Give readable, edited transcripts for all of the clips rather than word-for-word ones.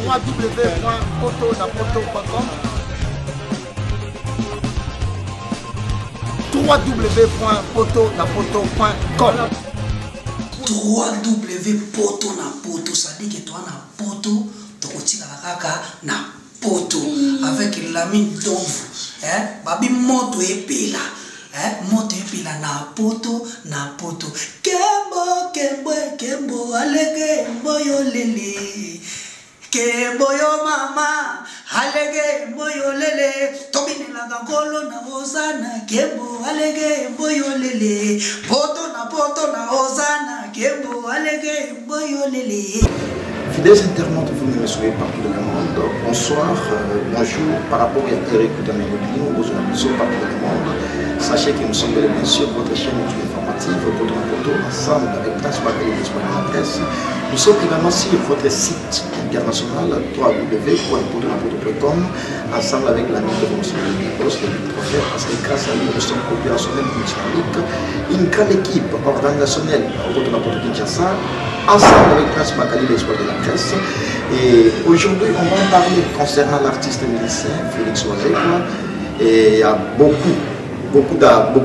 www.potonapoto.com www.potonapoto.com www.potonapoto, ça dit que toi na poto, tu continues na poto avec la mine d'ombre, babi moto epila, moto epila na poto, kembo, alege moyo lele, kembo yo mama, alege moyo lele, tobine la gangolo na ozana, kembo alege moyo lele, poto na ozana, kembo alege moyo lele. Fidèles internautes, vous me suivez partout dans le monde. Bonsoir, bonjour. Par rapport à Eric Damélodie, nous vous sommes partout dans le monde. Sachez que nous sommes bien sûr votre chaîne informative, votre photo, ensemble avec Prince Bakali de la presse. Nous sommes également sur votre site international www.potonapoto.com, ensemble avec la mise de votre poste de projet, parce que grâce à lui, nous sommes opérationnels multidynamiques, une grande équipe organisationnelle au Potonapoto Kinshasa, ensemble avec Prince Bakali de la presse. Et aujourd'hui, on va en parler concernant l'artiste musicien Félix Wazekwa. Et il y a beaucoup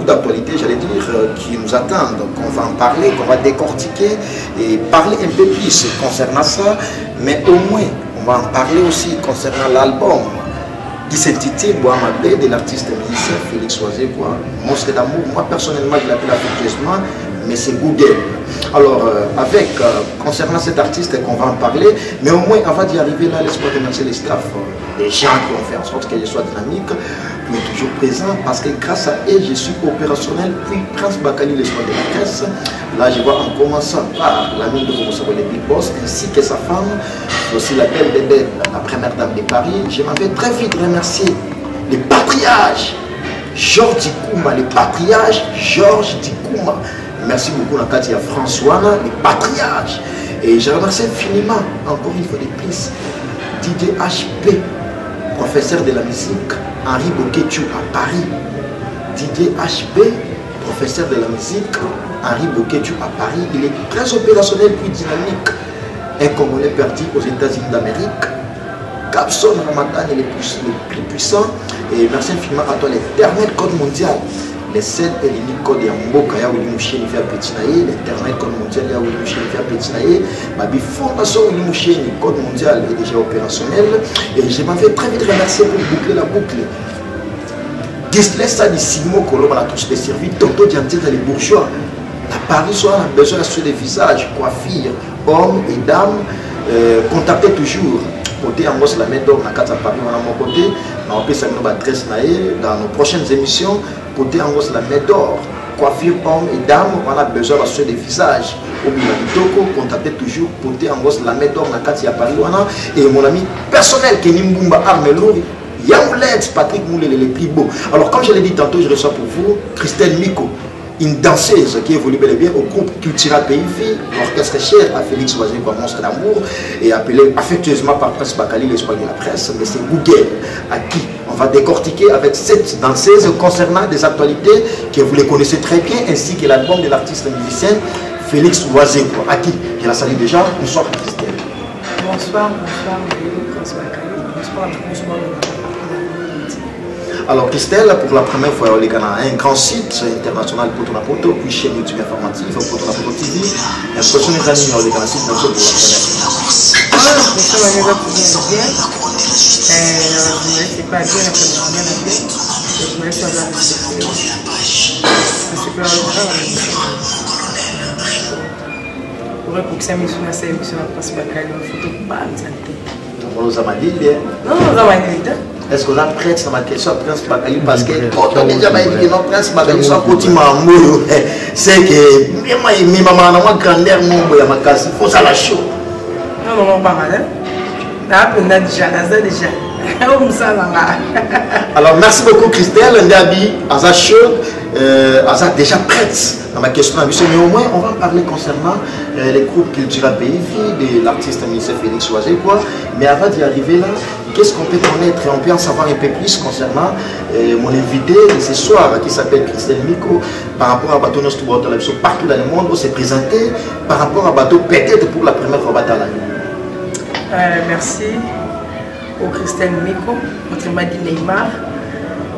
d'actualités, j'allais dire, qui nous attendent, qu'on va en parler, qu'on va décortiquer et parler un peu plus concernant ça. Mais au moins, on va en parler aussi concernant l'album qui s'intitule Boamabé de l'artiste musicien Félix Wazekwa, Monstre d'amour. Moi, personnellement, je l'appelle affectueusement, mais c'est Google. Alors, concernant cet artiste qu'on va en parler, mais au moins, avant d'y arriver là, laisse-moi remercier les staff, les gens qui ont fait en sorte que je sois dynamique, qui est toujours présent, parce que grâce à eux, je suis opérationnel, puis Prince Bakali, l'espoir de la presse. Là, je vois en commençant par l'ami de Moussabo, le Big Boss, ainsi que sa femme, aussi la belle bébé, la première dame de Paris. Je m'avais très vite remercié les patriarches, Georges Dikouma, les patriarches, Georges Dikouma. Merci beaucoup, Nakatia François, les patriarches. Et je remercie infiniment, encore une fois de plus, DJ HP, professeur de la musique, Henri Boketu à Paris. DJ HP, professeur de la musique, Henri Boketu à Paris. Il est très opérationnel, puis dynamique. Un Congolais perdu aux États-Unis d'Amérique. Capson Ramadan est le plus puissant. Et merci infiniment à toi, l'éternel code mondial. Les 7 et les code de Mboka, il y a eu l'internet code mondial, il y a eu la fondation du code mondial est déjà opérationnel. Et je m'avais très vite remercié pour boucler la boucle. Gislet Sadi Simo Kolo, on a tous les services, Tonto Dianté dans les bourgeois. À Paris, soit on a besoin sur des visages, coiffures, hommes et dames, contactez toujours. Côté en la main d'or, on a 4 à Paris, on a mon côté, on peut s'amener adresse dans nos prochaines émissions. Côté en la main d'or, coiffure, hommes et dames, on a besoin sur des visages. Au Bitoko, contactez toujours. Côté en la main d'or, on a 4 à Paris, et mon ami personnel, Kenny Mbumba Armelouri, Yaoulette, Patrick Moulé, les plus beaux. Alors, comme je l'ai dit tantôt, je reçois pour vous Christelle Miko, une danseuse qui évolue bel et bien au groupe Cultura Pays, l'orchestre cher à Félix Wazekwa, Monstre d'amour, et appelé affectueusement par Prince Bakali, l'espoir de la presse, mais c'est Google à qui on va décortiquer avec cette danseuse concernant des actualités que vous les connaissez très bien, ainsi que l'album de l'artiste musicien Félix Wazekwa, à qui je la salue déjà. Bonsoir Christelle. Bonsoir, Prince Bakali. Bonsoir. Alors Christelle, pour la première fois, on a un grand site international Potonapoto, puis chaîne YouTube informative, Potonapoto TV. Et prochaine année, on a un site pour la première est-ce qu'on a prête sur ma question Prince Bakali parce que quand on déjà dit que non Prince Bakali soit petit mamoyo c'est que même maman na moi grandeur mon boya makasi faut ça la chaud non pas mal là on a déjà alors merci beaucoup Christelle Ndabi Aza chaud Aza déjà prête dans ma question mais au moins on va parler concernant les groupes Cultura Pays de l'artiste ministre Félix Wazekwa. Mais avant d'y arriver là, qu'est-ce qu'on peut connaître? On peut en savoir un peu plus concernant mon invité de ce soir qui s'appelle Christelle Miko, par rapport à Bateau Nostro partout dans le monde où s'est présenté, par rapport à Bateau peut-être pour la première fois dans la vie. Merci au Christelle Miko, autrement dit Neymar,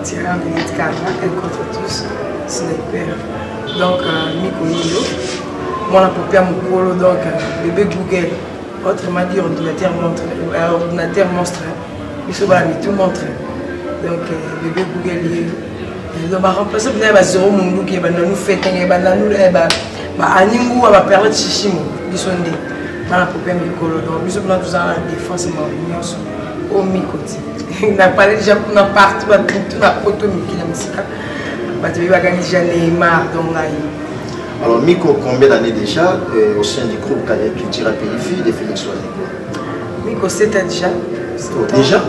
tirant de l'Itkana, elle contre tous, sniper. Donc, Miko Nilo, moi la poupée à Mokolo, donc bébé Google, autrement dit ordinateur monstre, il se va tout montrer. Donc, bébé Google, il va remplacer le zéro mundu qui va nous faire, il va nous permettre de chichimo, ils sont des. La poupée Miko, donc nous sommes dans la défense et au Mikoti. Il n'a pas déjà partout, tout la photo Miki la musique. Tu vas gagner déjà Neymar donc là. Alors Miko, combien d'années déjà au sein du groupe Cultura Pays de Félix Soisé? Miko 7 ans déjà. Déjà?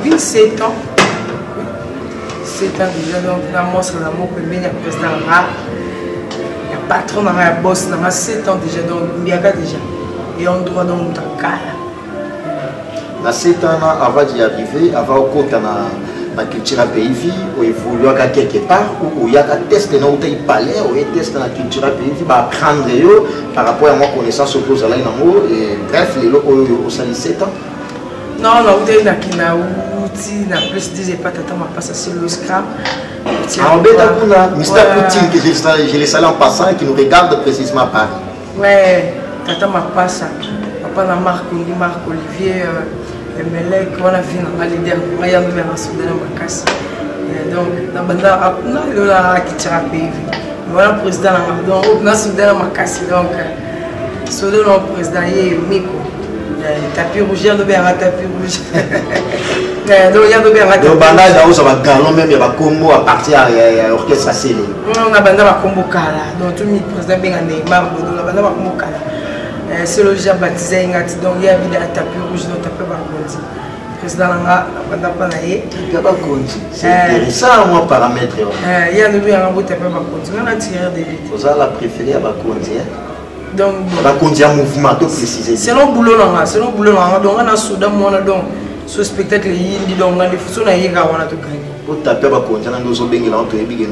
Oui, 7 ans. 7 ans déjà, donc la monstre, l'amour, le meilleur président, il y a patron, il y a boss, il y a 7 ans déjà, donc il y a déjà. Et on doit donc dans le cas. Dans 7 ans, avant d'y arriver, avant au côté la culture pays, où il faut y aller quelque part, où il y a un test de notre palais, où il y a un test de la culture pays, pour apprendre par rapport à ma connaissance au cause de l'amour. Et bref, les lots au 7 ans. Non, non, il y a un outil, il y a plus de pas tata m'a passé sur le scrap. Ah, on a Mr. Poutine, que je l'ai salé en passant, qui nous regarde précisément à Paris. Ouais. Tata m'a pas ça. Papa na Marc Olivier, Melek, on a vu dans les derniers moyens de faire un soudain dans ma casse. Donc, dans banda, on a qui tire à pays. Voilà le président donc on a soudain dans ma casse. Donc, soudain le président est Miko. Tapis rouge, il y a de bien un tapis rouge. Donc, il y a de bien un tapis rouge. Donc, banda, ça va galon même, il y a un combo à partir à l'orchestre scellé. On a banda un combo kala. Donc, tout le président bien Neymar, on a banda un combo kala. C'est le déjà baptisé, donc il y a un tapis rouge, donc tapis bakondi. Le président n'a pas naïe. C'est intéressant, moi, paramètre. Il y a un tapis bakondi. On a tiré des vides. Vous avez la préférée à bakondi. Donc, bakondi en mouvement, tout précisé. C'est le boulot, donc on a soudain, donc ce spectacle, il dit donc on a des façons à y aller, on a tout gagné. Pour taper bakondi, on a nos obéis, on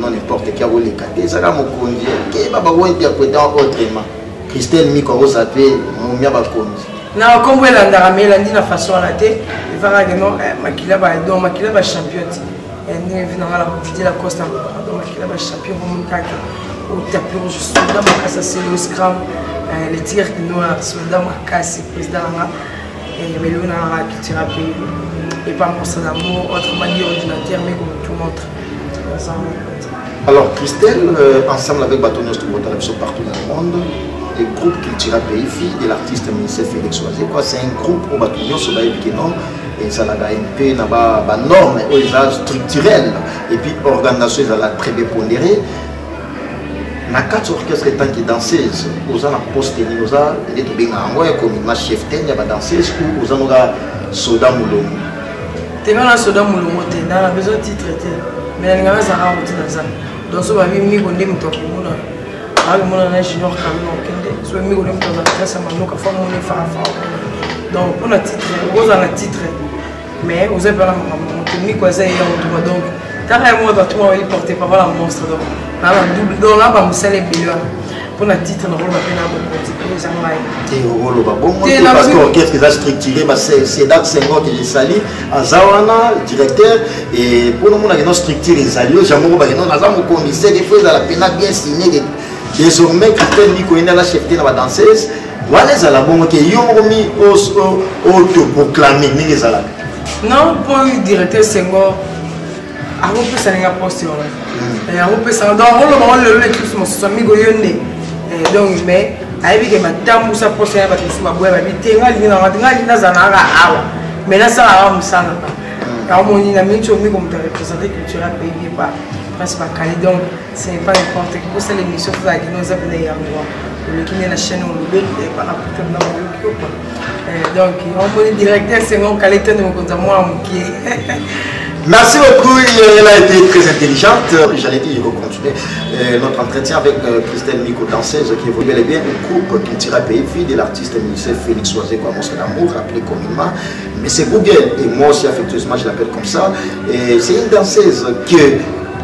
a n'importe qui a volé. Ça va mokondi, qui va interpréter autrement. Christelle Miko a appelé Moumia Bakondi. Non, comme elle a dit la façon à la tête, il va dire non, Makila va champion. Elle est venue à la vidéo la Costa, donc Makila va champion au tapis rouge, soldat Makassa, c'est le scrum, les tirs qui nous a soldat Makassa, président et Melona qui tire à pays. Et pas monstre d'amour, autrement dit ordinateur, mais comme tout montre. Alors Christelle, ensemble avec Bâtonnier Strubotarepso partout dans le monde, le groupe Cultura Pays de l'artiste ministre Félix Soisé, c'est un groupe où Bâtonnier Strubotarepso et ça a un peu de normes structurelles et puis organisation très bien pondérée. Il y a 4 orchestres qui danseuses, vous avez la poste, vous avez comme une chef il y a des danseuses ou vous avez Soda Moulombo. Tu as Soda Moulombo, tu as besoin de titre, mais il y a un ça. Donc, si vous avez mis un peu de junior so mi golem to na kasa manuka fa mo ne fa donc on a titre on a titre mais vous avez pas la mi quoi ça y est donc carrément dans tout il porter pas la monstre donc là double donc là va me saler bien pour la titre on va peine à beaucoup ça va et rolo ba bon parce que qu'est-ce que ça structuré bah c'est dans 5 ans que j'ai sali Azawana directeur et pour nous on a une structure les alliés jamais on va non Azam commissaire des fois la peine bien signé. Désormais, Christelle Miko est la chef de la danseuse. Voilà les alabons qui ont mis autoproclamé. Non, pour le directeur Senghor, à vous peut s'en poster. Et à vous peut s'en dans le moment où le tous mon ami Goyonne. Donc, mais avec ma dame, vous approchez avec ma boîte, mais là, ça va me s'en alors, mon ami, tu as mis comme tu as représenté culturel pays pas. Donc, ce n'est pas n'importe quoi. Pour ça, l'émission, vous avez nous appelé à moi. Le qui est la chaîne, on le et pas la putain de la donc, on peut directeur, c'est mon qualité de mon compte à moi. Merci beaucoup, elle a été très intelligente. J'allais dire, il faut continuer notre entretien avec Christelle Miko, danseuse, qui évolue bel et bien un groupe Cultura Pays de l'artiste ministre Félix Soisé, quoi, Monstre d'amour, appelé communément. Mais c'est Google, et moi aussi affectueusement, je l'appelle comme ça. C'est une danseuse que,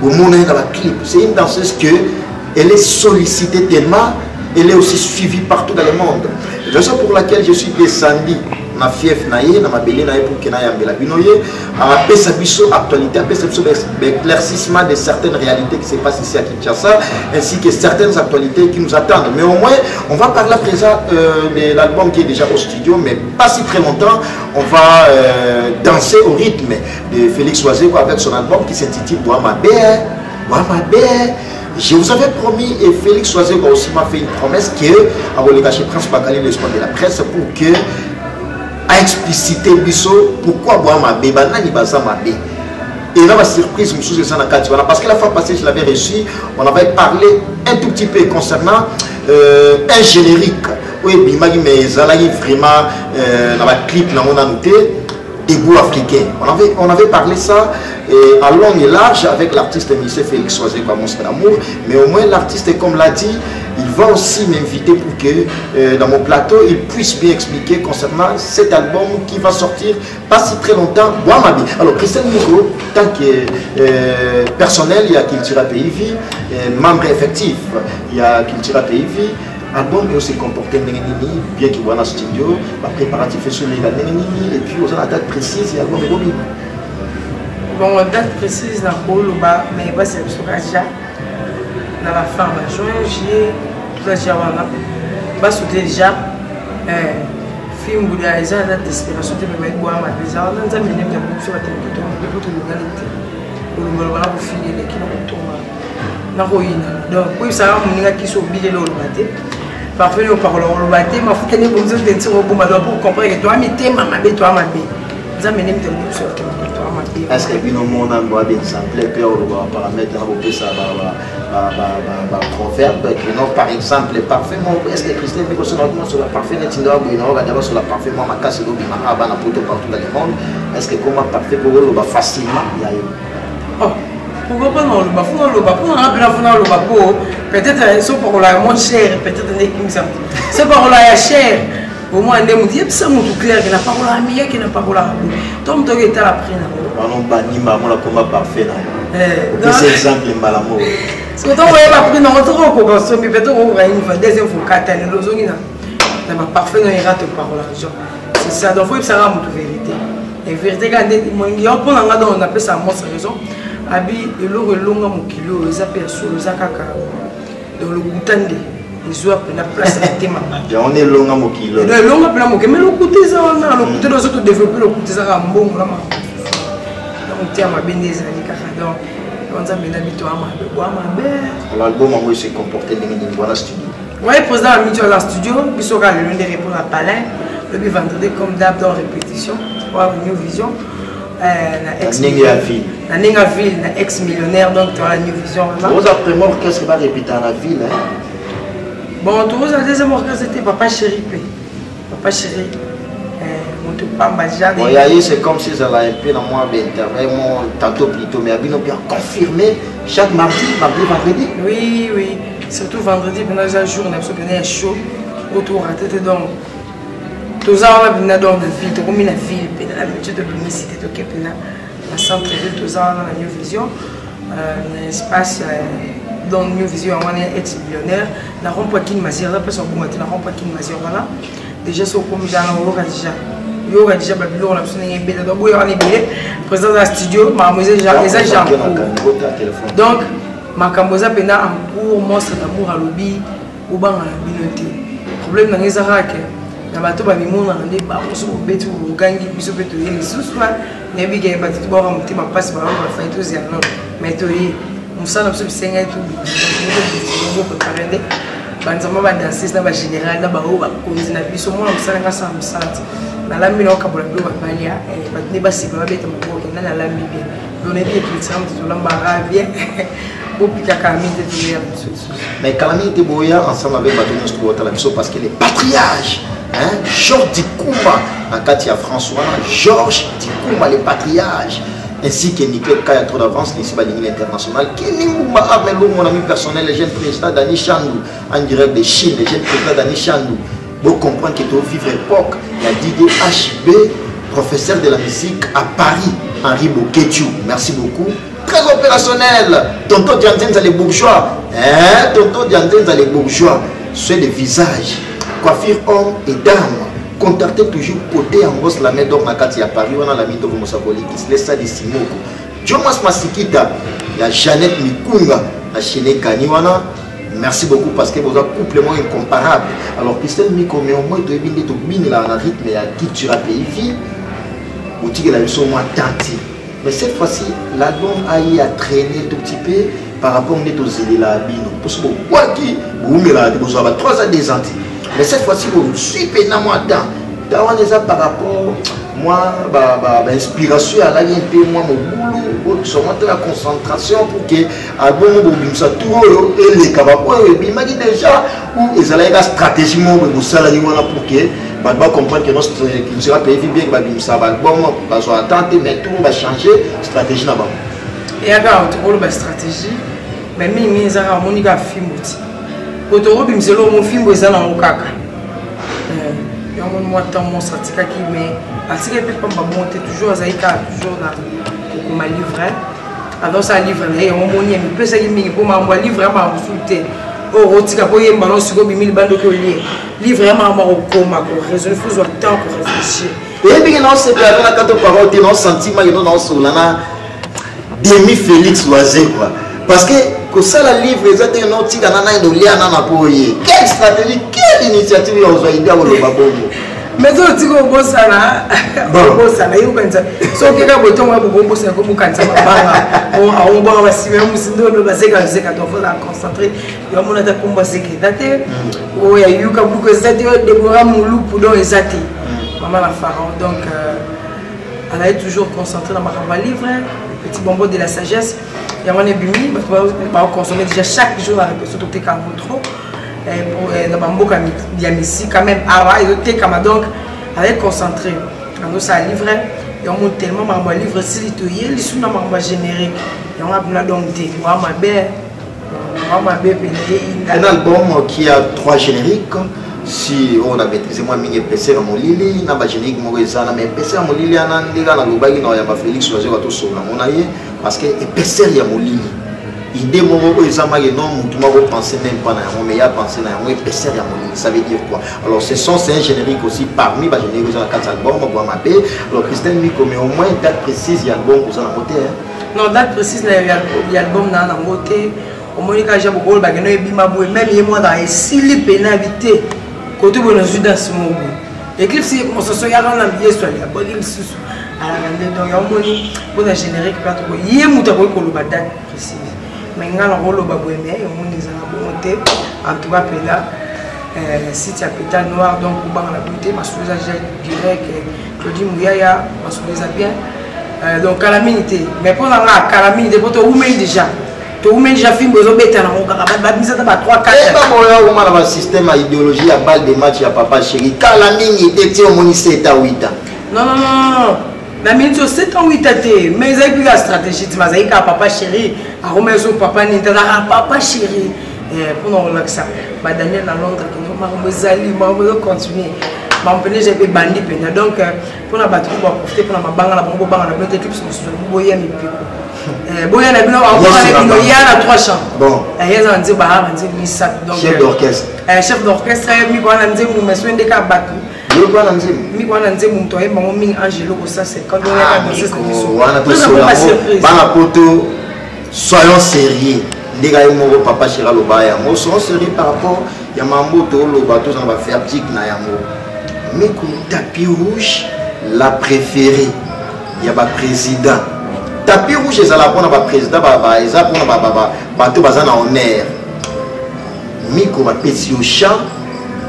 au monde dans la clip, c'est une danseuse que elle est sollicitée tellement, elle est aussi suivie partout dans le monde. Raison pour laquelle je suis descendu na fief na ye na mabele na ye pour que na yambela binoye a pesa biso actualité a pesa biso éclaircissement de certaines réalités qui se passent ici à Kinshasa ainsi que certaines actualités qui nous attendent. Mais au moins on va parler à présent de l'album qui est déjà au studio, mais pas si très longtemps. On va danser au rythme de Félix Oisego avec son album qui s'intitule Boamabe. Je vous avais promis, et Félix Oisego aussi m'a fait une promesse que à chez Prince Bakali, le sport de la presse, pour que à expliciter Bisso pourquoi Boamabe, Banani Bazamabe. Et là, ma surprise, parce que la fois passée, je l'avais reçu, on avait parlé un tout petit peu concernant un générique. Oui, mais Zalaï vraiment dans la clip, on a noté des goûts africains. On avait parlé ça en long et large avec l'artiste M. Félix Oisego à Monstre d'amour. Mais au moins, l'artiste, comme l'a dit, il va aussi m'inviter pour que dans mon plateau, il puisse bien expliquer concernant cet album qui va sortir pas si très longtemps. Alors, Christelle Miko, tant que personnel, il y a Cultura Pays Vie, membre effectif, il y a Cultura Pays Vie. Album peut se comporter bien qu'il voit dans le studio, la préparatif est sur les et puis on a la date précise et l'album est mobile. Bon, la date précise, mais c'est sur Raja. Dans la fin de juin, juillet, tout ça, j'ai déjà film où il y a des date d'espération de me boire ma visa. On a amené mes bouts sur la télévision, pour tout le monde. Pour le moment, vous finissez les kilomètres. Donc, oui, ça va, mon gars qui sont obligés de le battre. Parfois, nous parlons de le battre, mais il faut que nous nous disions pour comprendre que toi, tu es ma mère, toi, ma mère. Vous avez mis des mots sur toi, ma mère. Est-ce que nous avons un exemple, paramètre, proverbe, par exemple, parfaitement, est-ce que Christelle veut que sur la parfait, sur la parfait, ma casse de l'obima, partout dans le monde, est-ce que comment parfait pour le facilement? Pourquoi pas non, peut-être ce pour la moins cher, peut-être ce pour la cher. Au moins, on me dit que c'est tout clair, qu'il n'a pas la meilleure, qu'il n'a pas la bonne. Donc, tu as appris. On banni maman comme parfait. C'est exemple de malamour. Ce que tu as appris dans notre cours, mais peut-être qu'on va une deuxième fois, quatre années, nous avons parfait, on ira te parler l'argent. C'est ça, donc il faut que ça soit la vérité. Et vérité, on appelle ça monstre raison. Abi eloko longa mokilo ezape solo zakaka dans le Boutande ils ont appelé la place de tema on est longa mokilo le longa pela mokilo mais le côté ça on a le côté de autres développer le côté ça mbongo là donc tiens ma beneza ni kaka donc on a bien habitué à ma l'album en se comporter dans la studio ouais président a mis dans la studio puis sera le lundi répondre à Palin le vendredi comme d'hab dans répétition pour New Vision la Ningaville, la ex-millionnaire, donc tu as la New Vision. Vous après mort, qu'est-ce qui va répéter à la ville? Bon, tu vois, la deuxième orchestre, c'était Papa Chéri. Papa Chéri. On te parle déjà. C'est comme si ça l'a un peu dans moi, tantôt plutôt, mais bien confirmé chaque mardi, vendredi. Oui, oui. Surtout vendredi, pendant un jour, on a besoin de chaud autour à tête donc. Tous les ans, on a dans la ville, on a mis la ville, la méthode de l'unicité, la centre-ville, tous les ans, on a la New Vision, un espace dans New Vision, on est ex-millionnaire, la rond-point-qui mazir, là, parce qu'on la rond-point-qui mazir, voilà. Déjà, c'est au comité, on aura déjà. Il y aura déjà, on a besoin d'un bébé, donc, on est bébé, président de la studio, mademoiselle Jean. Donc, ma cambosa pena en cours, monstre d'amour à lobby, ou bang à la bibliothèque. Le problème dans les araques. Na bato ba mimona ndé ba so betu gangi biso betu yeli suswa ne bi ge battu ba ramti ma passe ba ba fa tout ya non mais to yi musana biso bisenga tout ngo ko parende banzama ba danser na ba général na ba o ba konzi na biso mo musana nga sa musati na lambi no kabola do ba balia ba ne ba si ba beta mo ko na lambi bien donner des petits samedi to lamba bien. Mais Calamité Boya, ensemble avec Batonos Kouotalabiso, parce que les patriarches, Georges Dikouma, Katia François, Georges Dikouma, les patriarches, ainsi que Nickel Kaya trop d'avance, ici à l'Union internationale, Kenimouma Armelo, mon ami personnel, le jeune président Dani Chandou, en direct de Chine, le jeune président Dani Chandou. Vous comprenez que tu vivre l'époque, il y a Didier HB, professeur de la musique à Paris, Henri Boketu. Merci beaucoup. Très opérationnel. Tonton Diantenza les bourgeois. Tonton Diantenza les bourgeois. C'est des visages. Coiffure homme et dame. contacter toujours côté en gros la main donc Makati à Paris, on a la mito comme ça qui se laisse ça des Simoko. Jomas Masikita, il y a Jeannette Mikunga, la Chine Kaniwana. Merci beaucoup parce que vous avez un couple incomparable. Alors, Christelle Miko, mais au moins, tu as la rythme et à qui tu as payé. Ou tu as moins tenté. Mais cette fois-ci, l'album a traîné tout petit peu par rapport aux éléments. Parce que vous avez 3 ans des années. Mais cette fois-ci, vous suivez dans moi temps. Par rapport moi, inspiration à la moi, mon boulot, sur la concentration pour que l'album ça tout et les capables et m'a dit déjà où ils allaient la stratégie pour ça pour que va comprendre que nous sera payé bien que ça va bon va attendre mais tout va changer stratégie là-bas. Et alors tu vois la stratégie mais mimi ezaka monika film outi. Otoro bimselo mon film ezana okaka. Moi tant mon satika qui mais parce que peut pas monter toujours azaika toujours là pour ma livre alors ça livre et on moni mais peut ça qui pour ma livre ma consulter au rotika pour y mbalo sur 1000 bando que livre vraiment ma coma ko résoudre faut temps pour réfléchir et bien non c'est pas quand on parle de nos sentiments non sur là demi Félix Loisé quoi parce que ça la livre exact un autre tika nana ndolia nana poye quelle stratégie quelle initiative on a idée au babongo mais tu dis que bon ça là bon ça là il pense so que quand boton wa bon ça comme quand ça banga on va va si même si nous le baser quand c'est quand on faut la concentrer il va mon attaque comme c'est que date oh ya you ka beaucoup ça de Deborah Moulou pour donc exact maman la pharaon donc elle est toujours concentrée dans ma livre petit bonbon de la sagesse il y a mon ébumi va consommer déjà chaque jour la répétition tout est quand trop dans ma boca ici quand même donc elle est concentrée dans sa livre et on monte tellement ma livre si il est dans ma générique et on a donc des un album qui a 3 génériques si on a maîtrisé moi mini PC dans mon lili na ba générique mo ezana mais PC mon lili ana ndika na lobaki na ya ba Félix Loisé wa to sona mona ye parce que PC ya mon lili idée mon non penser même pas mais il y a pensé ça veut dire quoi alors c'est un générique aussi parmi les génériques dans 4 albums alors Christelle Miko mais au moins date précise il y a album pour ça non date précise il y a album dans la moté au moins quand j'ai beaucoup même il moi dans les pénalité côté bon dans ce moment Eclipse on se soya dans la vie soit la bonne sous à la donc il y a générique pas trop il y a muta ko la date précise mais on a un rôle au mais on est en tout cas là si tu as pétale noir donc on va la beauté ma chose je dirais que Claudie Mouyaya ma chose bien donc calamité mais pour la calamité pour toi où même déjà toi même déjà film besoin bête na on va biser dans 3 4 et pas moi on a un système à idéologie à balle de match à papa chéri calamité était au moni 7 à 8 ans non la minute 7 ans 8 ans mais ils ont eu la stratégie tu m'as dit papa chéri à remettre papa n'était là papa chéri pour nous relaxer Daniel dans Londres qui nous m'a continuer m'a emmené j'ai fait bandi pena donc pour la battre pour profiter pour la banga la bombe banga la beauté clips sur boyer mi pico boyer la bino il y a 3 chants bon et ils ont dit bah on dit mi ça donc chef d'orchestre mi quoi on dit mon monsieur ndeka battu mi kwa nanze muntu ayemba mo mingi Angelo ko ça c'est quand on est dans cette émission bana poto soyons sérieux ndeka yemo papa Chira Lobaya mo soyons sérieux par rapport ya mambo to lo bateau ça va faire tic na yango mais ko tapis rouge la préférée ya ba président tapis rouge ezala pona ba président ba eza pona ba bateau bazana honneur miko ba pesi au chant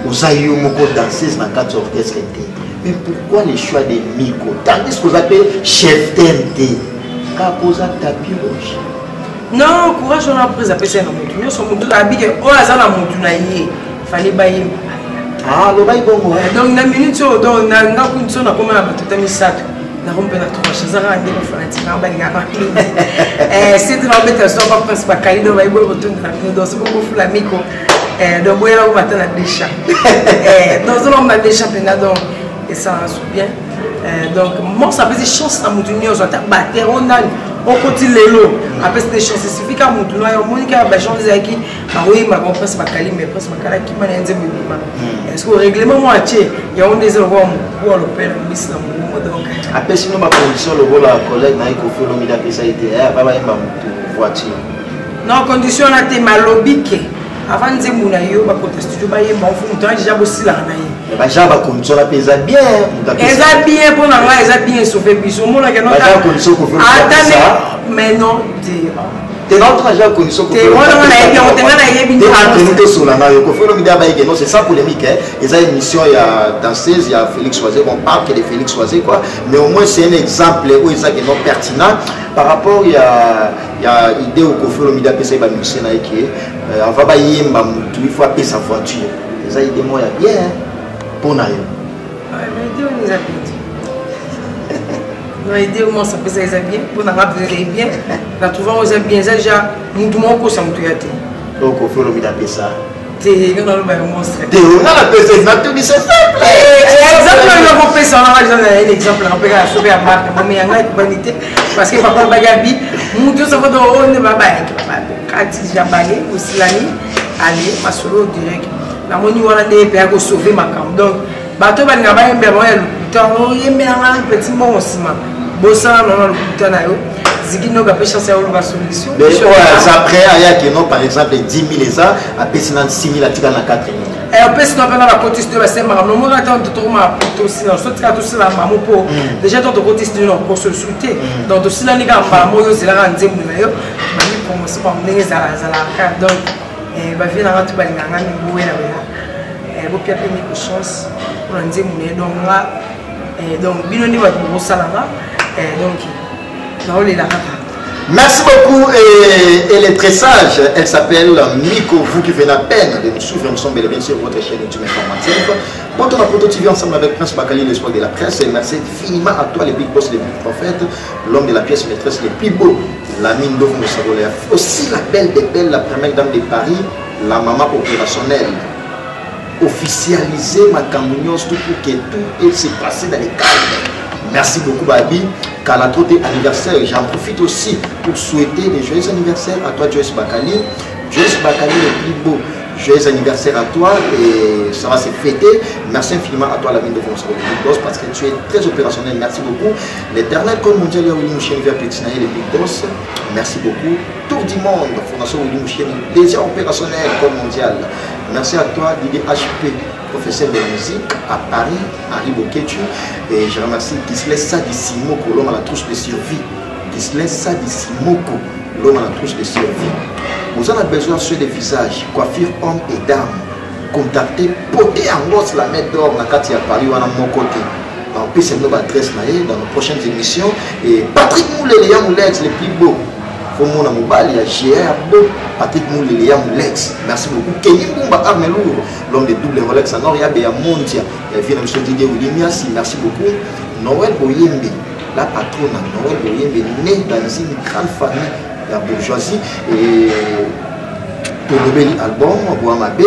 aux aïeux moko danseuse dans 4 orchestres. Mais pourquoi les choix des Miko? Tandis qu'on appelle chef TNT. Car vous avez tapis rouge. Non, courage on a pris à PC dans mon tour. Nous sommes tous habillés. Oh, ça dans mon tour naïe. Fallait bailler. Ah, le bail bon. Donc na minute donc na ngaku nsona koma batata misatu. Na rompe na 3 choses à rendre au fanatique en balinga. C'est de l'embêter sur pas principal caïdo bailler bon retourner dans ce beaucoup la Miko. Donc, il y a des champs. Dans un homme des championnats, donc, et ça en bien. Donc, moi, ça faisait chance à mon union, on a battu, on a au côté l'élo après cette chance spécifique à mon tournoi au moins qu'il y a des gens qui oui ma compresse ma cali mais presque ma cala qui m'a dit est-ce que le règlement moi il y a un des endroits où on le perd mais c'est donc après sinon ma condition le rôle à collègue na ko fait l'homme d'appeler ça était pas ma voiture non condition na te malobique avant de mona yo ba protester jo ba ye ba fu mutu déjà bosila na ye ba ja ba condition la pesa bien eza bien pour na nga eza bien sauver biso mona ke no ta condition ko attendez mais non t'es notre agent condition ko t'es on na ye on tenga na ye bi te sur la ko fait l'homme d'appeler non c'est ça polémique hein eza émission il y a danseuse il y a Félix Soisé on parle que de Félix Soisé quoi mais au moins c'est un exemple où eza que non pertinent par rapport il y a idée au ko fait l'homme d'appeler ba musicien na qui on va pas y il faut appeler sa voiture ça idée moi bien pour na yo mais idée on les a bien non idée au moins ça peut ça bien pour na rappeler bien la trouvant aux bien déjà nous mon ko ça mutu yate donc au fait l'homme d'appeler ça t'es dans le ba monstre t'es on a la personne na tout dit c'est simple exemple le ko fait ça on va donner un exemple on peut la sauver à marque mais yanga banité parce que papa bagabi mutu ça va do on ne va pas kati jabalé aussi l'année aller masolo direct la moni wana de pe ko sauver makam donc bato ba ngaba yembe mo ya lukuta yembe na petit mo osima bosa non lukuta na yo zikino ga pe chance ya oluka solution mais ouais après aya que non par exemple 10 000 ça a pesina 6 000 atika na 4 000 et on peut sinon pendant la cotiste de la semaine non moi attends tout ma aussi non soit tout cela maman pour déjà dans cotiste non pour se souter donc aussi là ni ga ba mo yo zela ga nzembu na yo mani pour mo so ndenge za la donc ba vient na tu ba nganga ni buwe na bela bo pia pe ni ko chance pour nzembu ne donc là donc bino ni ba ko salanga donc na ole la kaka. Merci beaucoup et elle est très sage. Elle s'appelle Miko. Vous qui venez à peine de nous suivre, nous sommes bien sûr votre chaîne YouTube informatique. Quand on a Poto TV ensemble avec Prince Bakali, l'espoir de la presse, et merci infiniment à toi, les big boss, les big prophètes, l'homme de la pièce maîtresse, les plus beaux, la mine d'eau, aussi la belle des belles, la première dame de Paris, la maman opérationnelle. Officialiser ma camounos tout pour que tout s'est passé dans les cadres. Merci beaucoup Babi. Car la trotte anniversaire, j'en profite aussi pour souhaiter des joyeux anniversaires à toi Joyce Bakali. Joyce Bakali le plus beau. Joyeux anniversaire à toi et ça va se fêter. Merci infiniment à toi la mine de France parce que tu es très opérationnel. Merci beaucoup. L'éternel code mondial William Mouchen via Pétinaï les Big Boss. Merci beaucoup. Tour du monde, Fondation William Mouchen, déjà opérationnel code mondial. Merci à toi Didier HP, professeur de la musique à Paris, Henri Boketu. Et je remercie Gislet Sadissimoko, l'homme à la trousse de survie. Gislet Sadissimoko, l'homme à la trousse de survie. Vous en avez besoin sur des visages, coiffure homme et dame. Contactez, potez en gosse la mettre d'or, la carte à Paris ou à mon côté. On peut se notre adresse dans nos prochaines émissions. Et Patrick Moulé, les Yamoulex, les plus beaux. Faut mon amoubal, il y a GR, Patrick Moulé, les Yamoulex. Merci beaucoup. Kenny Mumba Armelour, l'homme de double Rolex à Nord, il y a Béa Montia. Il y a M. Didier Oulimiasi, merci beaucoup. Noël Boyembe, la patronne, Noël Boyembe, née dans une grande famille. La bourgeoisie et pour le bel album Boamabé.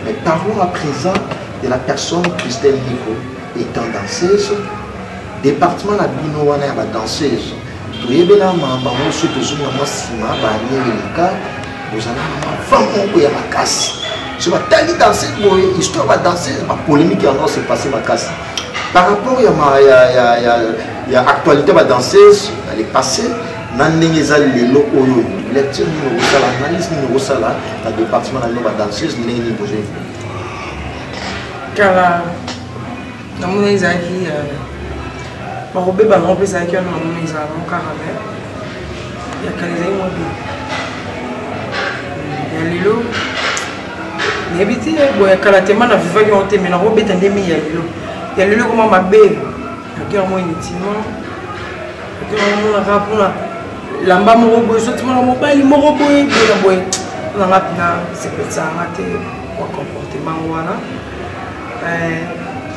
Mais parlons à présent de la personne Christelle Miko étant danseuse département la binowana la danseuse toyebela mamba mosu tozunga masima banyeleka bozala mafamo ya makasi so batali danseuse boye histoire ba danseuse ba polémique en s'est passé makasi par rapport ya actualité ba danseuse elle est passée nandengeza lelo oyo lecture ni osala analyse ni osala na département na ba danseuse ni ni posé kala na muneza ki barobe ba non pesa ki na muneza mon caramel ya kaleza mo bi ya lelo nebiti boya kala tema na viva ki on te mena robe tandemi ya lelo comment mabe ya mo intimement ya mo na rapuna lamba moko boye soki mwana mobali moko boye boye boye nanga mpena sepetsanga te kwa comportement wana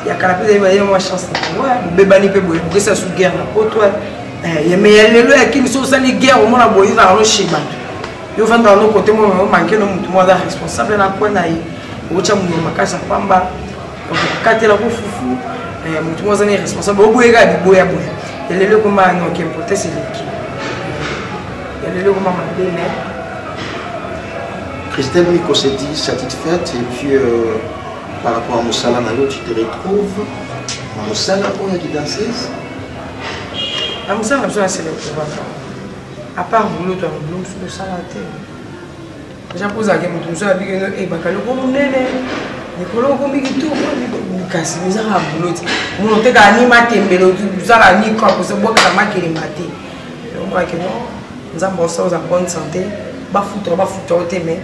yakala mpe zali mwa chance na bango bobebani mpe boye bokesa su guerre na poto me ya lelo yakini so osali guerre omona boye ozalaka nosheba yo vandaka no kote mo omanke no mutu mo aza responsable na kwe na ye okotya mundu makasi apamba okokatela kofufu mutu mo aza ni responsable oboyeka biboya boye ya lelo ekoma noke importance eleki Il y a le comment m'appeler, mais. Christelle Miko s'est dit satisfaite et puis par rapport à Moussala Nalo, tu te retrouves à Moussala où il y a des danseuses. À Moussala, c'est le pouvoir. À part boulot, tu as un boulot sur le salaté. J'ai posé à quelqu'un qui m'a dit que le bacalao, comme on est là, les colons comme ils tout, ils cassent, ils ont un boulot. Ils ont été animés, mais ils ont animé quand ils ont boire la maquille maté. On voit que non, nous avons bossé en bonne santé, pas foutre, mais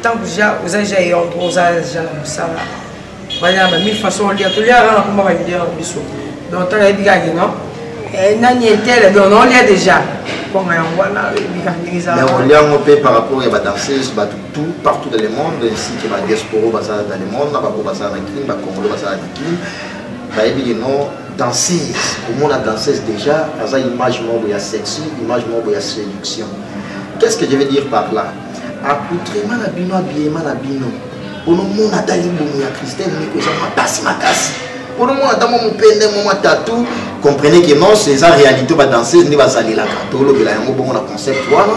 tant que vous avez déjà un gros âge, déjà la Moussala. Voilà, mais mille façons de dire, tout le monde comment va dire en dessous. Donc, tu as dit que non, et non, il était là, on l'a déjà. Mais on l'a un par rapport à la danseuse, tout, partout dans le monde, ainsi que la diaspora dans le monde, la Congo, danseuse, comment la danseuse déjà, a une image sexy, une image séduction. Qu'est-ce que je veux dire par là? Accoutrement la bino, habillement la bino. Pour le monde, on a d'aller à Christelle, mais que ma passe ma casse. Pour le moment, dans mon peine, mon tatou, comprenez que non, c'est ça réalité, va danser, ni va salir la carte, le gars, bon, on a concept, voilà.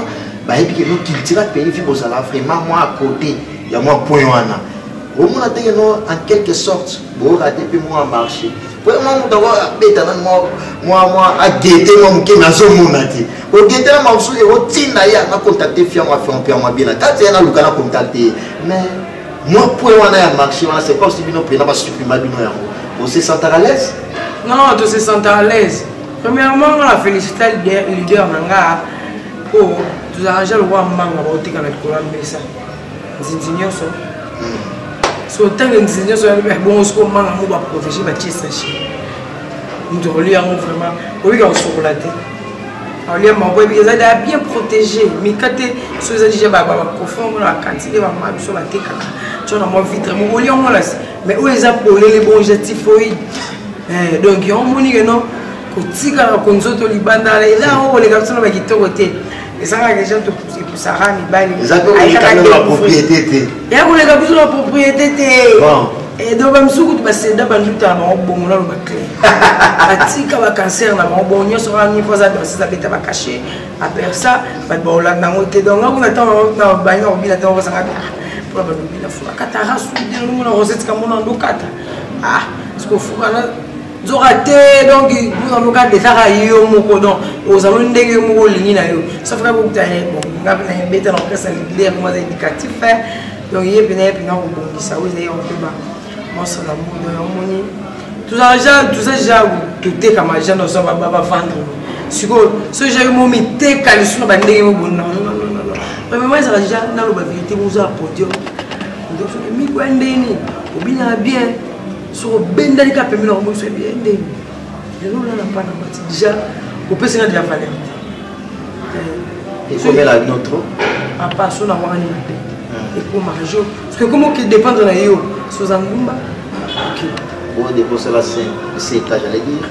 Bah, et puis que nous, culture, pays, puis vous allez vraiment, moi, à côté, il y a moi, point, au moins, en quelque sorte, vous ratez, puis moi, à marcher. Pour le moment, d'avoir bête, moi, à guetter, moi, qui m'a zone, mon athée. Au guetter, moi, je suis au tin, d'ailleurs, on a contacté, fier, on a fait un peu, on a bien, quand il y a un local à contacter, mais moi, point, on a marché, c'est pas aussi bien, on va supprimer, on se sent à l'aise? Non, tu se sens à l'aise. Premièrement, on a félicité le leader Nanga pour tout arranger le roi Manga pour te connaître quoi mais ça. Zinzinyo so. So tant que zinzinyo so bon ce qu'on manga mo ba professeur ba tchisa chi. Nous devons lui vraiment oui on sur la tête. On lui a envoyé bien bien protégé. Mais quand tu es déjà ba confondre la quantité ba ma sur la tête. Tu as moi vitre mo oli on là. Mais où les appelés les bons typhoïdes. Donc il y a un monde qui non kotika na konzoto libanda là on les gars sont ba kitoroté. Et ça les gens te pousser pour ça rami bali. Exactement la propriété. Il y a les gars la propriété. Bon. Et donc même sous que c'est d'abord tout à mon bon là le clé. Atika ba cancer na mon bon nyo sera ni fois ça ça beta ba caché. Après ça ba bon là na moté donc on attend na ba no bi la temps ça pour ba bi la fois katara sous de nous na recette comme on en kata. Ah, ce qu'on faut là zoraté donc nous avons cas de faire yo moko donc aux allons ndenge moko lini na yo sauf que beaucoup tane bon ngaba na beta na presse leader comme éducatif donc il est bien bon ça vous avez on peut ba moi ça la mode moni tout ça déjà tout est comme agent dans ça va vendre ce j'ai eu mon mité kalisu ba ndenge mo bon non mais moi ça déjà na lo ba vérité vous a podium donc mi ko ndeni obina bien sur bendali ka pemela mo so bien ndeni je non là pas na déjà au peut c'est déjà valeur et comme la notre à pas sur na wani et pour manger parce que comment qui dépend de la yo sur Zangumba OK bon déposer la c'est état j'allais dire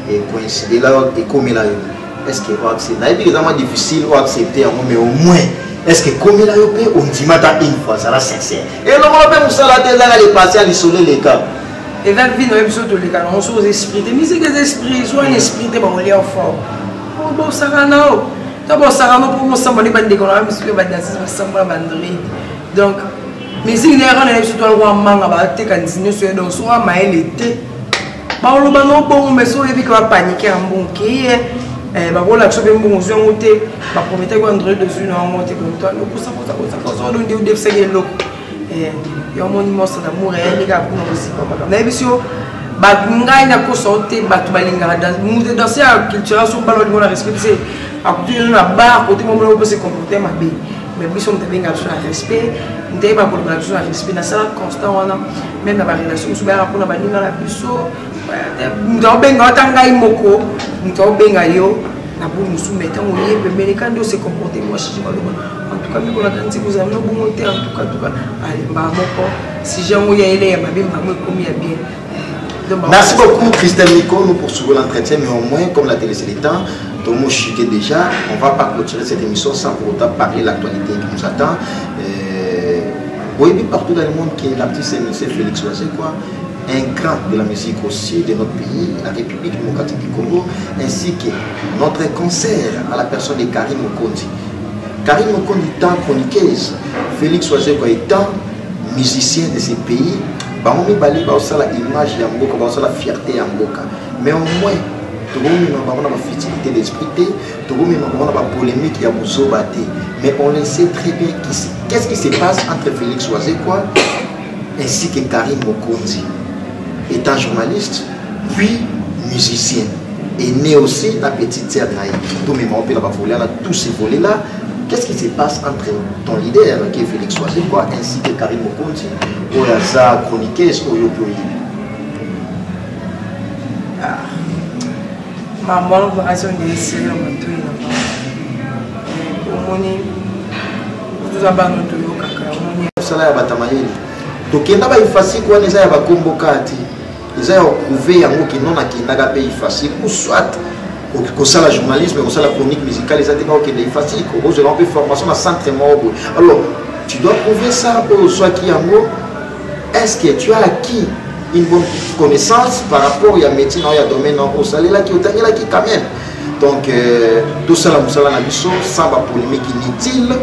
et coïncider là et comme là est-ce que va accepter là évidemment difficile ou accepter mais au moins est-ce que comme là yo on dit mata une fois ça la sincère et non on peut ça la tête là les passer à l'isoler les cas et là vie dans l'épisode de les gars on sont esprit mais c'est que les esprits soit un esprit de bon lien fort bon ça non d'abord ça non pour moi ça me pas de décoller mais que va danser ça me vendredi donc musique n'est rien n'est surtout le manga ba te kan signer sur donc soit maël était ba lo ba no bon mais so ebi que va paniquer en bon qui ba voilà que bon on monter ba promettre que Android dessus non monter comme toi pour ça donc de c'est le yo mon monstre d'amour et les gars pour aussi pas mal mais bisio ba ngai na ko sauter ba to balinga dans danser à culture sur ballon de respecter à côté na bar côté mon peut se comporter ma bé mais bisio on devait garder un respect on devait pas pour garder un respect dans ça constant on a même dans la relation sur ba pour na balinga la bisio on benga tanga imoko on benga yo na pour nous soumettre on y est mais quand on se comporter moi je pas en tout cas pour la quantité vous avez bon monter en tout cas allez ba moko si j'ai on y est ma bien ma comme il y a bien. Merci beaucoup Christelle Miko, nous poursuivons l'entretien, mais au moins comme la télé c'est le temps, Tomo chuté déjà, on ne va pas clôturer cette émission sans pour autant parler de l'actualité qui nous attend. Oui, partout dans le monde qui est l'artiste c'est Félix Oise quoi, un grand de la musique aussi de notre pays, la République démocratique du Congo, ainsi que notre concert à la personne de Karim Okondi. Karim Mokondi étant chroniqueuse, Félix Oazeko étant musicien de ces pays, Baomi Bali a la image de Mboka, la fierté de Mboka. Mais au moins, tout le monde a une fertilité d'esprit, tout le monde a une polémique, il y a mais on le sait très bien qu'est-ce qui se passe entre Félix Oazeko ainsi que Karim Mokondi. Étant journaliste, puis musicien. Et né aussi la petite sœur Naï. Tout le monde a tous ces volets-là. Qu'est-ce qui se passe entre ton leader, qui est Félix Oazeko, ainsi que Karim Mokondi, ou la chroniqueuse, ou Yopoyi? Ma bonne opération de série, on va tout nous avons tout cela ya batamayeli tokenda ba ifasi kwa neza ya bakombokati eza ya prouver yango kino na kindaka pe ifasi ou soit ko sala journalisme ko sala chronique musicale eza teka okende ifasi ko ozo la formation na centre mobile. Alors tu dois prouver ça pour soit qui yango est-ce que tu as acquis une bonne connaissance par rapport à métier dans le domaine au salaire là qui est là qui quand même. Donc tout ça la musala na biso sans ba polémique inutile.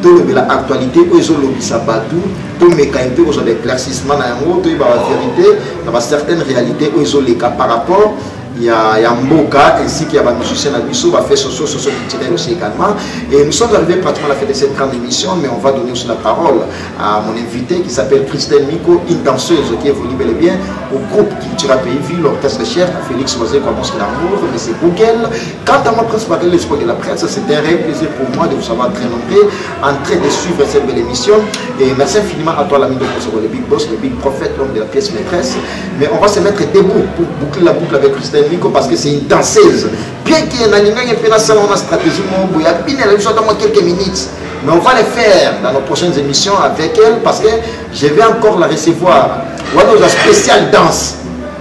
Tout l'actualité, ils ont lobby sabadou, tout mais quand ils ont des éclaircissements dans la vérité, dans certaines réalités, ils ont les cas par rapport. Il y a Mboka ainsi qu'il y a des musiciens à Bissau, va faire socio-culturel aussi également. Et nous sommes arrivés pratiquement à la fin de cette grande émission, mais on va donner aussi la parole à mon invité qui s'appelle Christelle Miko, une danseuse qui évolue bel et bien au groupe Cultura Pays-Ville, l'orchestre cher, à Félix Oazeko, commence l'amour, mais c'est Google. Quant à moi, principalement l'espoir de la presse, c'est un réel plaisir pour moi de vous avoir très nombreux en train de suivre cette belle émission. Et merci infiniment à toi, l'ami de le Big Boss, le Big Prophète, l'homme de la pièce maîtresse. Mais on va se mettre debout pour boucler la boucle avec Christelle parce que c'est une danseuse. Bien qu'il y ait une stratégie, il y a quelques minutes. Mais on va le faire dans nos prochaines émissions avec elle parce que je vais encore la recevoir. Voilà une spéciale danse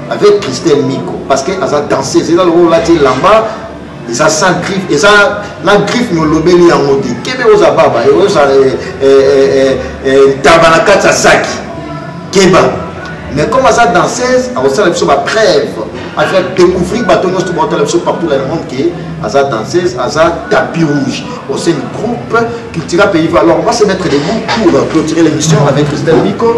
avec Christelle Miko parce qu'elle a dansé. C'est là où on a dit là-bas. Ils ont 100 griffes, ils ont la griffe nous l'obéli en modi. Qu'est-ce que vous avez baba? Ils ont tabanakata saki. Keba. Mais comme ça danseuse, on a une preuve à faire découvrir partout dans le monde qui est danseuse, tapis rouge. Au sein du groupe Cultura Pays. Alors on va se mettre debout pour clôturer l'émission avec Christelle Miko.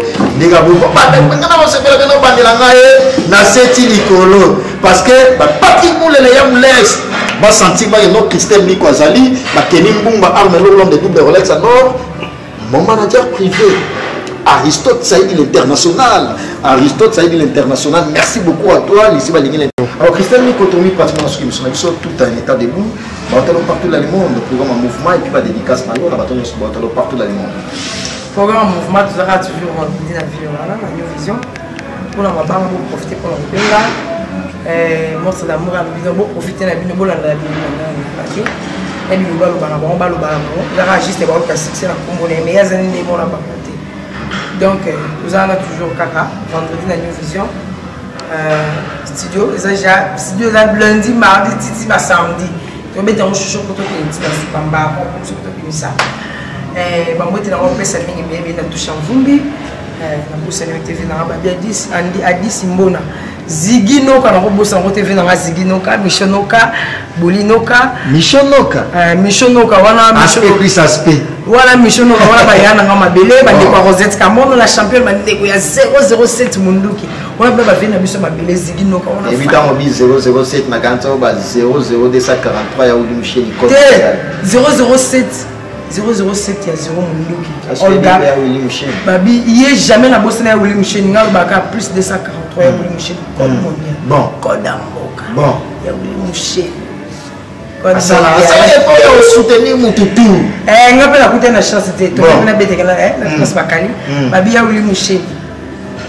Parce que Patrick Moulé va sentir que Christelle Miko Azali, Kenny Mbumba arme l'homme de double Rolex à Nord, mon manager privé. Aristote Saïdi l'international. Aristote Saïdi l'international. Merci beaucoup à toi. Alors Christelle Miko tourne pratiquement ce qui me semble tout un état debout. Partout dans le monde, le programme en mouvement et puis la dédicace partout dans le monde. Le programme en mouvement, tu auras toujours dit la vie, voilà, la New Vision. Pour la maman, pour profiter pour le là. Monstre d'amour, pour profiter de la vie, pour la vie. Et puis, on va le juste les barreaux classiques, c'est la combo les meilleures années des bons là-bas. Donc, nous avons toujours Kaka, vendredi dans New Vision. Studio, studio lundi, mardi, titi, samedi. Donc, on va chouchou pour tout le monde. On va chouchou pour tout le monde. On va faire bien touche en Vumbi. On va faire TV dans Adis Mbona. Ziginoka, on va faire TV dans Ziginoka, Michonoka, Bolinoka. Michonoka, voilà. Aspect plus aspect. Voilà, Michonoka, voilà, Bayana, Mabele, Bandekwa Rosette Cameroun, la championne, Bandekwa, il y a 007 Munduki. On a bien la mission Mabele, Ziginoka. Évidemment, on dit 007, Naganto, 00243, il y a eu Michel 007. 007, il y a 0 Munduki. Olga, Babi, il n'y a jamais la bosse à Willy Michel, il y a plus de 243, il y a Willy Michel. Bon, Code Amboka. Bon, il y a Willy Michel. Ça va soutenir mon toutou. On a la chance de te Babi, il y a Willy Michel.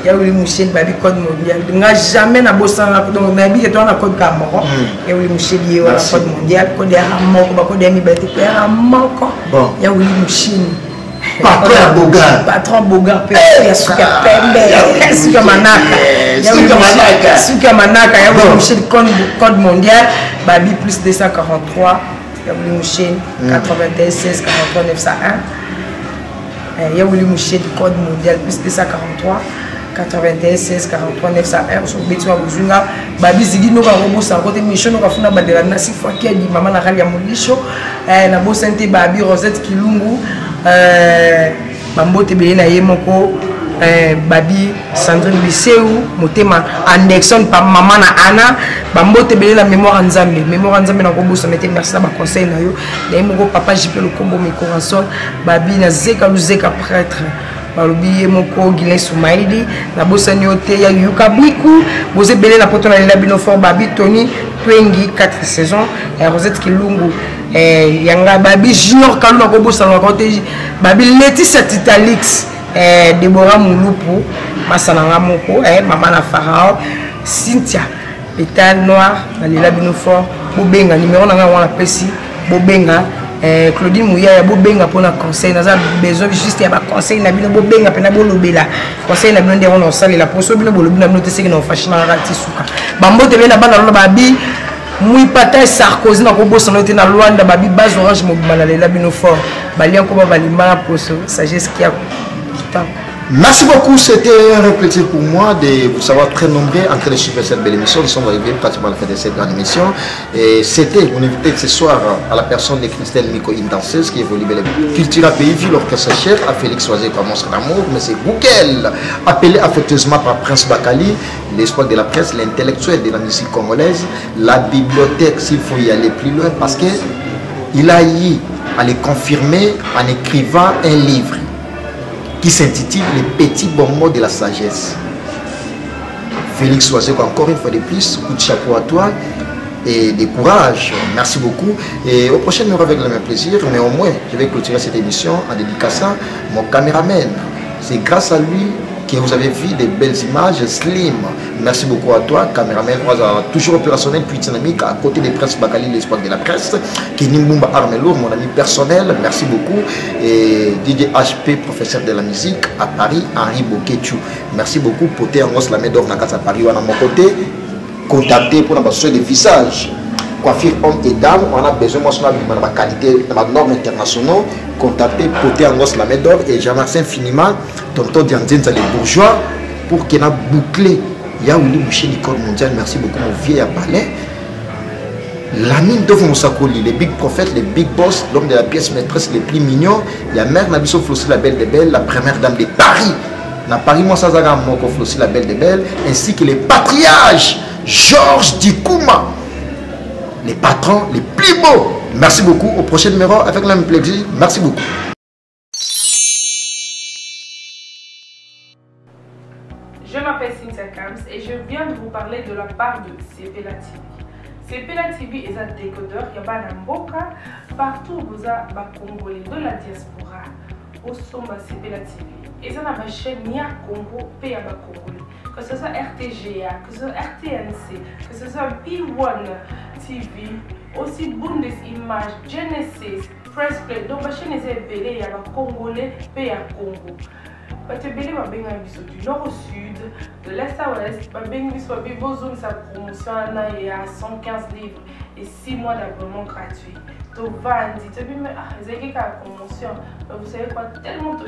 Il y a Willy Michel, Babi, Code mondial. On n'a jamais la bosse à la Code Babi, il y a un code Cameroun. Il y a Willy Michel, il y a un code mondial, Code Amoko, Code Amibati, Amoko. Il y a Willy Michel. Patron Bogar, il y a Souka Pembe, Souka Manaka, Souka Manaka, il y a Willy Michel, Code mondial, Babi plus 243, il y a Willy Michel, 81 16 43 901. Il y a Willy Michel, Code mondial plus 243. 81 16 43 901 sur Betwa Buzunga Babi Zigi no ka robo sa côté mission no ka funa bandela na sifa ki di mama na hali ya mulisho na bosante babi Rosette Kilungu bambote belé na ye moko babi Sandrine Bisseu motema Anderson pa maman na Anna bambote belé la mémoire nzambe na kobosa mete merci na ba conseil na yo na ye moko papa JP le combo mi corazon babi na Zeka Luzeka prêtre balobi moko Guilain Soumaïli na bosani ote ya Yuka Bwiku boze belé na poto na lela bino fort babi Tony Twengi 4 saisons Rosette Kilungu yanga babi Junior Kaluna kobosa na côté babi Laetitia Titalix Deborah Moulupu Masananga moko maman na Pharaon Cynthia Pétale Noir na lela bino fort bobenga numéro na nga wana pesi bobenga Claudine Mouya ya bobenga pona conseil naza besoin juste ya ba conseil na bino bobenga pena bolobela conseil na bino ndé on sali la poso bino bolobi na bino te seki na fashion na rati suka bambote bena bana lona babi Mouy Pata Sarkozy na kobosa na te na Luanda babi base orange mobima na lela bino fort balian ko ba balimba poso sagesse qui a kitang. Merci beaucoup, c'était un plaisir pour moi de vous savoir très nombreux en train de suivre cette belle émission. Nous sommes arrivés pratiquement à la fin de cette grande émission. Et c'était mon invité de ce soir à la personne de Christelle Miko, une danseuse qui évolue bel et culture à pays, vu l'orchestre cher, à Félix Oisé comme monstre d'amour, mais c'est Boukel, appelé affectueusement par Prince Bakali, l'espoir de la presse, l'intellectuel de la musique congolaise, la bibliothèque, s'il faut y aller plus loin, parce qu'il a eu à le confirmer en écrivant un livre qui s'intitule Les petits bons mots de la sagesse. Félix Oisé, encore une fois de plus, coup de chapeau à toi et de courage. Merci beaucoup. Et au prochain numéro avec le même plaisir, mais au moins, je vais clôturer cette émission en dédicaçant mon caméraman. C'est grâce à lui que vous avez vu des belles images slim. Merci beaucoup à toi, caméraman, toujours opérationnel puis dynamique à côté des Prince Bakali, l'espoir de la presse, Kenny Mbumba Armelour, mon ami personnel, merci beaucoup. Et DJ HP, professeur de la musique à Paris, Henri Boketu. Merci beaucoup. Poté Angos la Médor Nakasa Paris, à mon côté, contacté pour besoin de visage. Coiffure homme et dame, on a besoin de ma qualité, de ma norme internationale. Contactez Poté Angos la Médor et je remercie infiniment Tonton Diandine, les bourgeois, pour qu'il a bouclé. Il y a Willy Boucher, Nicole Mondial, merci beaucoup, mon vieil à palais. L'ami de Moussakoli, les big prophètes, les big boss, l'homme de la pièce maîtresse, les plus mignons. Il y a Mère Nabiso Flossi, la belle des belles, la première dame de Paris. Dans Paris, moi, ça a Moko Flossi, la belle des belles, ainsi que les patriarches, Georges Dikouma, les patrons les plus beaux. Merci beaucoup. Au prochain numéro avec le même plaisir. Merci beaucoup. Je m'appelle Cynthia Kams et je viens de vous parler de la part de CPLA TV. CPLA TV est un décodeur, il y a un mboka partout vous avez Congolais de la diaspora au sommet CPLA TV. Et ça n'a pas chaîne ni à Congo, pays à Congolais. Que ce soit RTGA, que ce soit RTNC, que ce soit P1 TV, aussi Bundes Images, Genesis, Press Play. Donc la chaîne est belée, il y a Congolais, pays à Congo. Batebele va bien du nord au sud, de l'est à l'ouest, va bien besoin sa promotion il y a 115 livres et 6 mois d'abonnement gratuit. Donc Vandi, tu dis mais la promotion, vous savez quoi, tellement de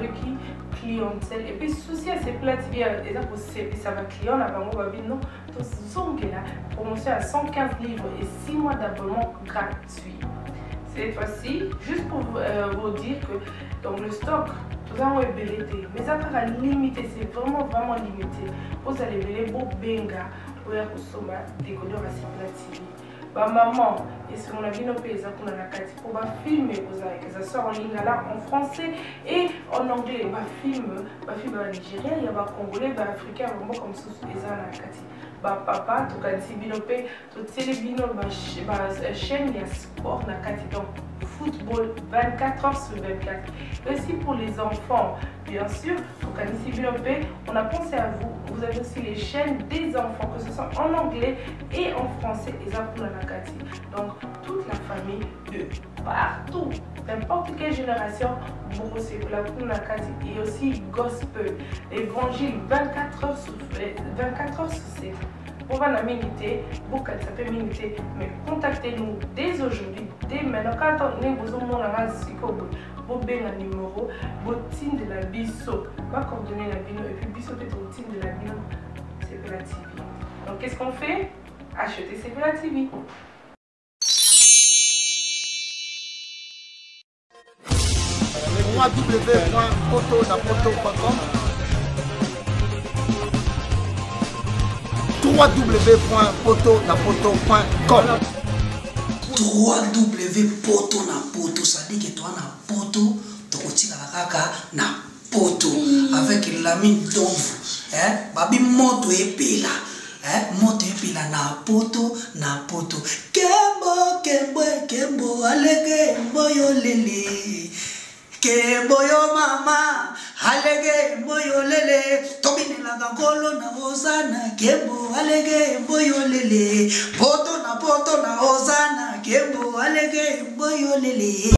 clientèle et puis souci à ces plats TV et là pour ça va client là bango va non donc zongue là promotion à 115 livres et 6 mois d'abonnement gratuit. Cette fois-ci, juste pour vous dire que dans le stock tout ça est belleté, mais ça sera limité, c'est vraiment limité. Vous allez belleter beau benga pour consommer décodeur à CPLA TV. Bah maman, et si on a vu nos pays pour la filmer, que ça sort en ligne là en français et en anglais. Bah film en Nigeria, il y a des Congolais, des Africains, vraiment comme ça les Kati. Bah papa, tout cas si binopé, tout télébino, chaîne il y a sport na Kati donc football 24 heures sur 24. Et aussi pour les enfants, bien sûr, tout cas si binopé, on a pensé à vous. Vous avez aussi les chaînes des enfants, que ce soit en anglais et en français, et ça pour la Nakati. Donc, toute la famille de partout, n'importe quelle génération, pour la Nakati. Et aussi gospel, l'évangile 24 heures sur 7. Pour la minute, beaucoup ça peut minute, mais contactez-nous dès aujourd'hui, dès maintenant. Quand on est besoin vous avez un numéro, vous team de la biso, va coordonner la bino et puis biso peut être au team de la bino, CPLA TV. Donc qu'est-ce qu'on fait? Acheter CPLA TV. www.potonapoto.com www.potonapoto.com www.potonapoto, ça dit que toi na poto, tu kotika kaka na poto avec l'ami d'ombre, babi moto epela, moto epela na poto kembo alege mboyo lele, kembo yo mama alege mboyo lele, tobine la gangolo na ozana kembo alege mboyo lele, poto na ozana kembo alege mboyo lele.